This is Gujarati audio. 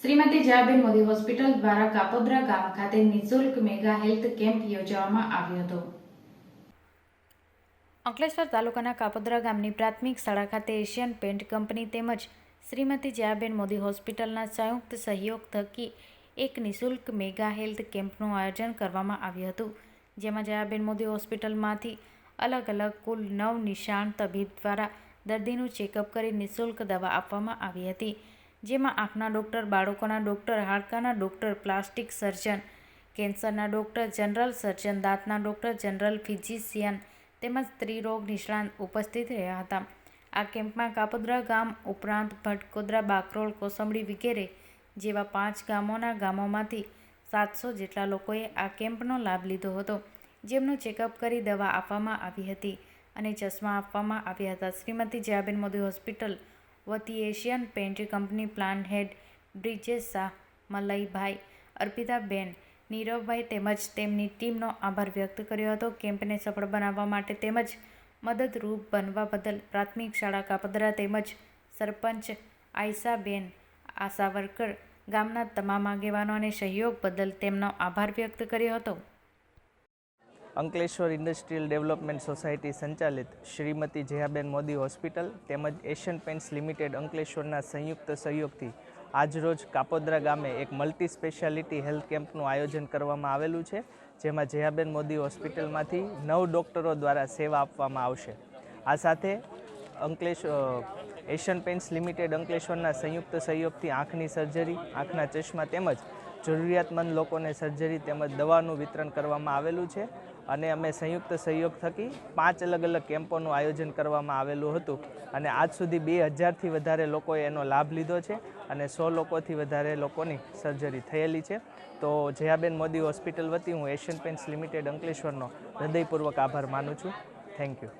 શ્રીમતી જયાબેન મોદી હોસ્પિટલ દ્વારા કાપોદ્રા ગામ ખાતે નિઃશુલ્ક મેગા હેલ્થ કેમ્પ યોજવામાં આવ્યો હતો। અંકલેશ્વર તાલુકાના કાપોદ્રા ગામની પ્રાથમિક શાળા ખાતે એશિયન પેન્ટ કંપની તેમજ શ્રીમતી જયાબેન મોદી હોસ્પિટલના સંયુક્ત સહયોગ થકી એક નિઃશુલ્ક મેગા હેલ્થ કેમ્પનું આયોજન કરવામાં આવ્યું હતું, જેમાં જયાબેન મોદી હોસ્પિટલમાંથી અલગ અલગ કુલ 9 નિષ્ણાત તબીબ દ્વારા દર્દીનું ચેકઅપ કરી નિઃશુલ્ક દવા આપવામાં આવી હતી, જેમાં આંખના ડૉક્ટર, બાળકોના ડૉક્ટર, હાડકાના ડૉક્ટર, પ્લાસ્ટિક સર્જન, કેન્સરના ડૉક્ટર, જનરલ સર્જન, દાંતના ડૉક્ટર, જનરલ ફિઝિશિયન તેમજ સ્ત્રીરોગ નિષ્ણાત ઉપસ્થિત રહ્યા હતા। આ કેમ્પમાં કાપોદ્રા ગામ ઉપરાંત ભટકોદરા, બાકરોલ, કોસંબડી વગેરે જેવા 5 ગામોમાંથી 700 જેટલા લોકોએ આ કેમ્પનો લાભ લીધો હતો, જેમનું ચેકઅપ કરી દવા આપવામાં આવી હતી અને ચશ્મા આપવામાં આવ્યા હતા। શ્રીમતી જયાબેન મોદી હોસ્પિટલ વતી એશિયન પેન્ટ કંપની પ્લાન્ટ હેડ બ્રિજેશ શાહ, મલયભાઈ, અર્પિતાબેન, નીરવભાઈ તેમજ તેમની ટીમનો આભાર વ્યક્ત કર્યો હતો। કેમ્પને સફળ બનાવવા માટે તેમજ મદદરૂપ બનવા બદલ પ્રાથમિક શાળા કાપોદ્રા તેમજ સરપંચ આયશાબેન, આશા વર્કર, ગામના તમામ આગેવાનો અને સહયોગ બદલ તેમનો આભાર વ્યક્ત કર્યો હતો। અંકલેશ્વર ઇન્ડસ્ટ્રીયલ ડેવલપમેન્ટ સોસાયટી સંચાલિત શ્રીમતી જયાબેન મોદી હોસ્પિટલ તેમજ એશિયન પેન્ટ્સ લિમિટેડ અંકલેશ્વરના સંયુક્ત સહયોગથી આજરોજ કાપોદ્રા ગામે એક મલ્ટી સ્પેશિયાલિટી હેલ્થ કેમ્પનું આયોજન કરવામાં આવેલું છે, જેમાં જયાબેન મોદી હોસ્પિટલમાંથી 9 ડૉક્ટરો દ્વારા સેવા આપવામાં આવશે। આ સાથે એશિયન પેન્ટ્સ લિમિટેડ અંકલેશ્વરના સંયુક્ત સહયોગથી આંખની સર્જરી, આંખના ચશ્મા તેમજ જરૂરિયાતમંદ લોકોને સર્જરી તેમજ દવાનું વિતરણ કરવામાં આવેલું છે અને અમે સંયુક્ત સહયોગ થકી 5 અલગ અલગ કેમ્પોનું આયોજન કરવામાં આવેલું હતું અને આજ સુધી 2000થી વધારે લોકોએ એનો લાભ લીધો છે અને 100 લોકોથી વધારે લોકોની સર્જરી થયેલી છે। તો જયાબેન મોદી હોસ્પિટલ વતી હું એશિયન પેન્ટ્સ લિમિટેડ અંકલેશ્વરનો હૃદયપૂર્વક આભાર માનું છું। Thank you.